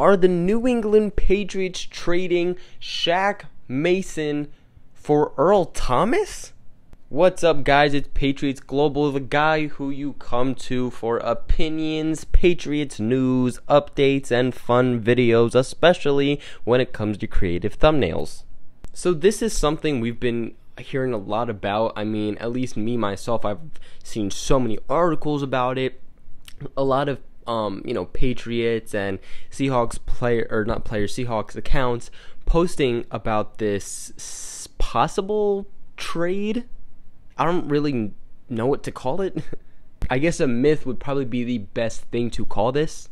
Are the New England Patriots trading Shaq Mason for Earl Thomas? What's up, guys? It's Patriots Global, the guy who you come to for opinions, Patriots news, updates, and fun videos, especially when it comes to creative thumbnails. So this is something we've been hearing a lot about. I mean, at least me, myself, I've seen so many articles about it. A lot of Patriots and Seahawks Seahawks accounts posting about this possible trade. I don't really know what to call it. I guess a myth would probably be the best thing to call this.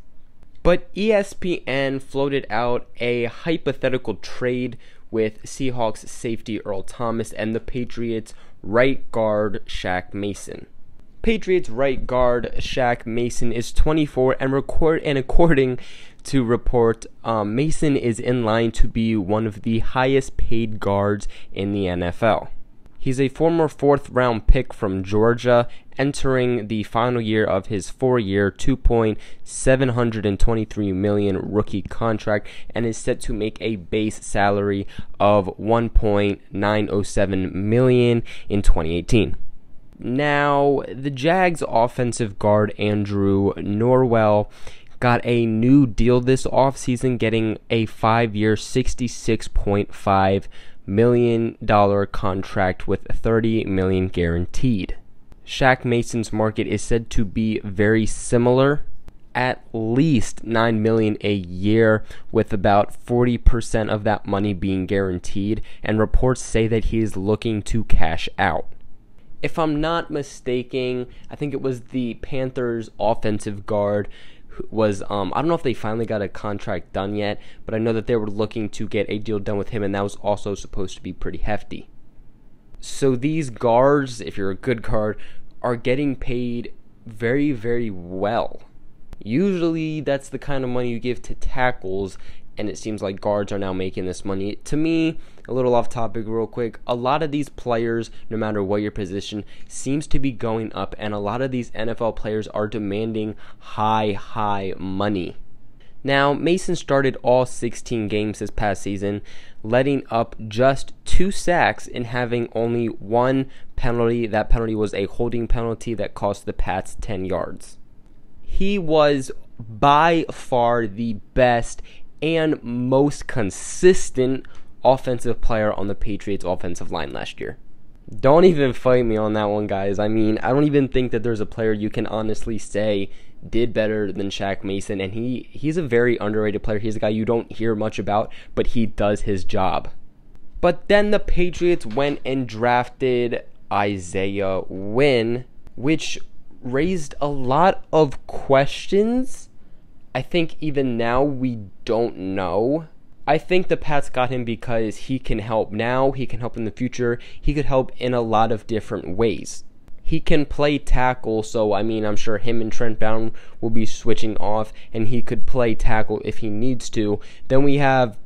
But ESPN floated out a hypothetical trade with Seahawks safety Earl Thomas and the Patriots right guard Shaq Mason. Patriots right guard Shaq Mason is 24 and according to report, Mason is in line to be one of the highest paid guards in the NFL. He's a former fourth-round pick from Georgia, entering the final year of his 4-year, $2.723 million rookie contract, and is set to make a base salary of $1.907 million in 2018. Now, the Jags offensive guard Andrew Norwell got a new deal this offseason, getting a 5-year, $66.5 million contract with $30 million guaranteed. Shaq Mason's market is said to be very similar, at least $9 million a year, with about 40% of that money being guaranteed, and reports say that he is looking to cash out. If I'm not mistaken, I think it was the Panthers offensive guard was, I don't know if they finally got a contract done yet, but I know that they were looking to get a deal done with him, and that was also supposed to be pretty hefty. So these guards, if you're a good guard, are getting paid very, very well. Usually that's the kind of money you give to tackles, and it seems like guards are now making this money. To me, a little off topic real quick, a lot of these players, no matter what your position, seems to be going up, and a lot of these NFL players are demanding high money. Now, Mason started all 16 games this past season, letting up just 2 sacks and having only 1 penalty. That penalty was a holding penalty that cost the Pats 10 yards. He was by far the best and most consistent offensive player on the Patriots offensive line last year. Don't even fight me on that one, guys. I mean, I don't even think that there's a player you can honestly say did better than Shaq Mason, and he's a very underrated player. He's a guy you don't hear much about, but he does his job. But then the Patriots went and drafted Isaiah Wynn, which raised a lot of questions. I think even now we don't know. I think the Pats got him because he can help now, he can help in the future, he could help in a lot of different ways. He can play tackle, so I mean, I'm sure him and Trent Brown will be switching off, and he could play tackle if he needs to. Then we have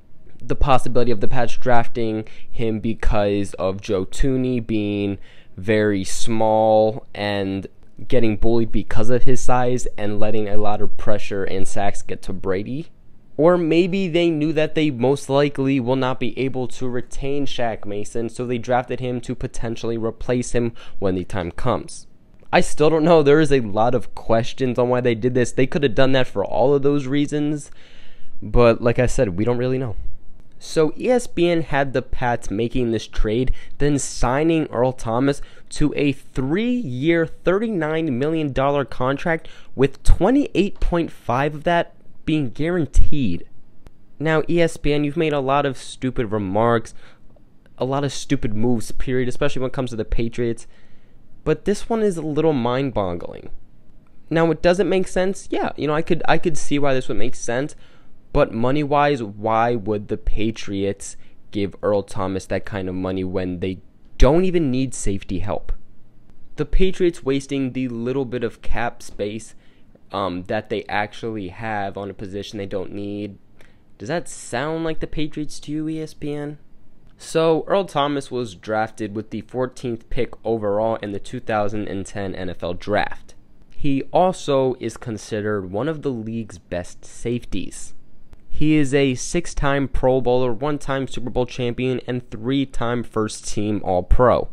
the possibility of the Pats drafting him because of Joe Thuney being very small and getting bullied because of his size and letting a lot of pressure and sacks get to Brady. Or maybe they knew that they most likely will not be able to retain Shaq Mason, so they drafted him to potentially replace him when the time comes. I still don't know. There is a lot of questions on why they did this. They could have done that for all of those reasons, but like I said, we don't really know. So ESPN had the Pats making this trade, then signing Earl Thomas to a 3-year, $39 million contract with $28.5 of that being guaranteed. Now, ESPN, you've made a lot of stupid remarks, a lot of stupid moves, period, especially when it comes to the Patriots, but this one is a little mind-boggling. Now, it doesn't make sense. Yeah, I could see why this would make sense. But money-wise, why would the Patriots give Earl Thomas that kind of money when they don't even need safety help? The Patriots wasting the little bit of cap space that they actually have on a position they don't need. Does that sound like the Patriots to you, ESPN? So, Earl Thomas was drafted with the 14th pick overall in the 2010 NFL Draft. He also is considered one of the league's best safeties. He is a 6-time Pro Bowler, 1-time Super Bowl champion, and 3-time first-team All-Pro.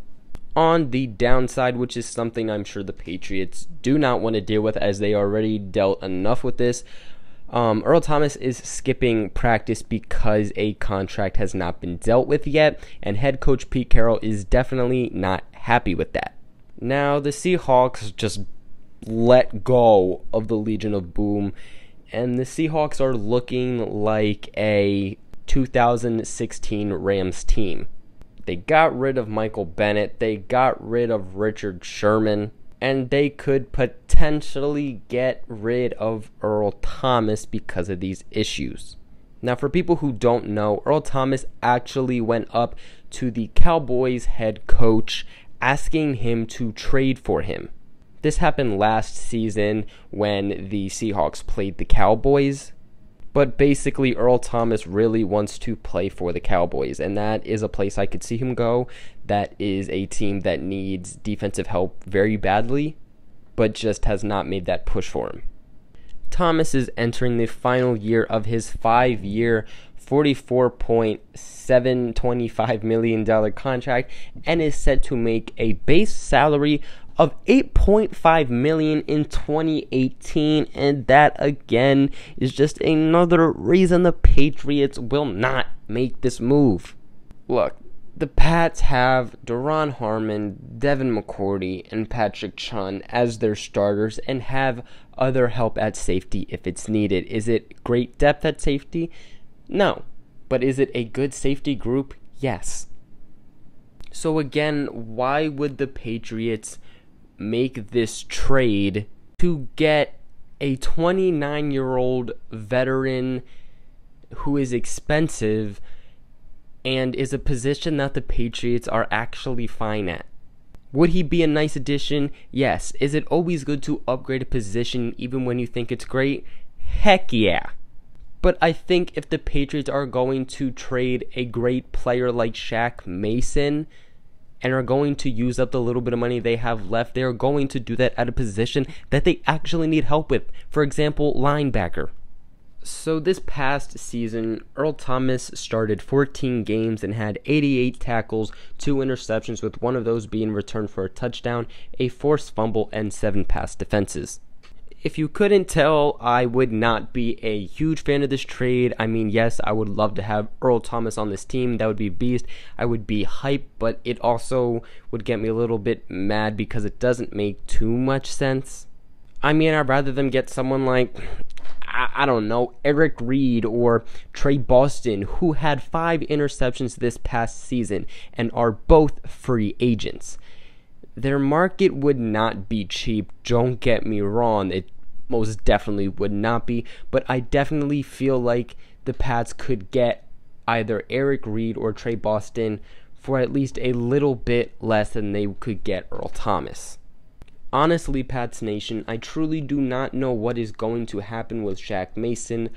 On the downside, which is something I'm sure the Patriots do not want to deal with as they already dealt enough with this, Earl Thomas is skipping practice because a contract has not been dealt with yet, and head coach Pete Carroll is definitely not happy with that. Now, the Seahawks just let go of the Legion of Boom, and the Seahawks are looking like a 2016 Rams team. They got rid of Michael Bennett, they got rid of Richard Sherman, and they could potentially get rid of Earl Thomas because of these issues. Now, for people who don't know, Earl Thomas actually went up to the Cowboys head coach asking him to trade for him. This happened last season when the Seahawks played the Cowboys. But basically, Earl Thomas really wants to play for the Cowboys, and that is a place I could see him go. That is a team that needs defensive help very badly, but just has not made that push for him. Thomas is entering the final year of his 5-year, $44.725 million contract, and is set to make a base salary of $8.5 million in 2018, and that again is just another reason the Patriots will not make this move. Look, the Pats have Duron Harmon, Devin McCourty, and Patrick Chung as their starters and have other help at safety if it's needed. Is it great depth at safety? No. But is it a good safety group? Yes. So again, why would the Patriots make this trade to get a 29-year-old veteran who is expensive and is a position that the Patriots are actually fine at? Would he be a nice addition? Yes. Is it always good to upgrade a position even when you think it's great? Heck yeah. But I think if the Patriots are going to trade a great player like Shaq Mason and are going to use up the little bit of money they have left, they are going to do that at a position that they actually need help with. For example, linebacker. So this past season, Earl Thomas started 14 games and had 88 tackles, 2 interceptions, with one of those being returned for a touchdown, a forced fumble, and 7 pass defenses. If you couldn't tell, I would not be a huge fan of this trade. I mean, yes, I would love to have Earl Thomas on this team. That would be a beast. I would be hyped, but it also would get me a little bit mad because it doesn't make too much sense. I mean, I'd rather them get someone like, I don't know, Eric Reed or Trey Boston, who had 5 interceptions this past season and are both free agents. Their market would not be cheap, don't get me wrong, it most definitely would not be, but I definitely feel like the Pats could get either Eric Reed or Trey Boston for at least a little bit less than they could get Earl Thomas. Honestly, Pats Nation, I truly do not know what is going to happen with Shaq Mason.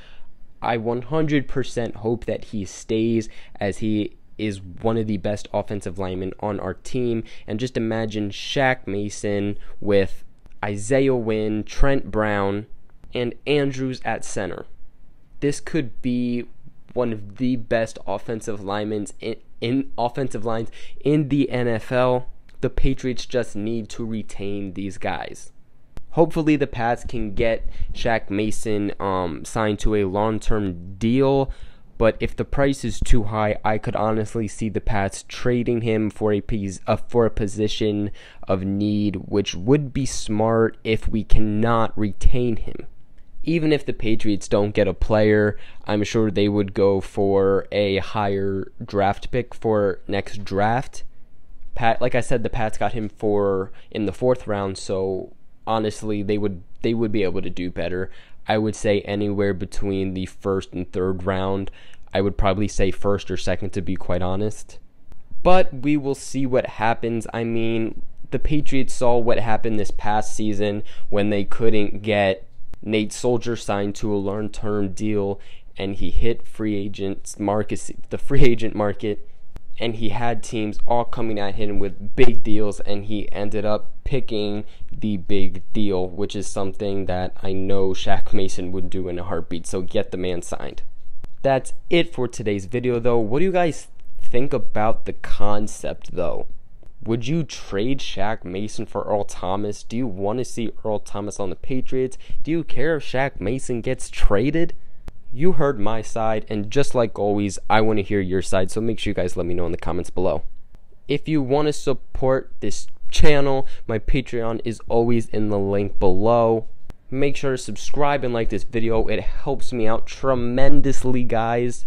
I 100% hope that he stays, as he is one of the best offensive linemen on our team. And just imagine Shaq Mason with Isaiah Wynn, Trent Brown, and Andrews at center. This could be one of the best offensive linemen in offensive lines in the NFL. The Patriots just need to retain these guys. Hopefully the Pats can get Shaq Mason signed to a long-term deal. But if the price is too high, I could honestly see the Pats trading him for a position of need, which would be smart if we cannot retain him. Even if the Patriots don't get a player, I'm sure they would go for a higher draft pick for next draft. Like I said, the Pats got him in the 4th round, so honestly, they would be able to do better. I would say anywhere between the 1st and 3rd round. I would probably say 1st or 2nd, to be quite honest. But we will see what happens. I mean, the Patriots saw what happened this past season when they couldn't get Nate Soldier signed to a long-term deal, and he hit the free agent market, and he had teams all coming at him with big deals, and he ended up picking the big deal, which is something that I know Shaq Mason would do in a heartbeat. So get the man signed. That's it for today's video, though. What do you guys think about the concept, though? Would you trade Shaq Mason for Earl Thomas? Do you want to see Earl Thomas on the Patriots? Do you care if Shaq Mason gets traded? You heard my side, and just like always, I want to hear your side, so make sure you guys let me know in the comments below. If you want to support this channel, my Patreon is always in the link below. Make sure to subscribe and like this video. It helps me out tremendously, guys.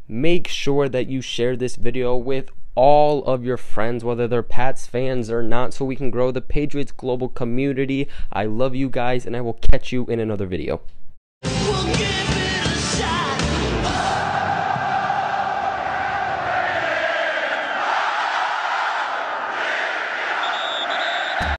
Make sure that you share this video with all of your friends, whether they're Pats fans or not, so we can grow the Patriots global community. I love you guys, and I will catch you in another video.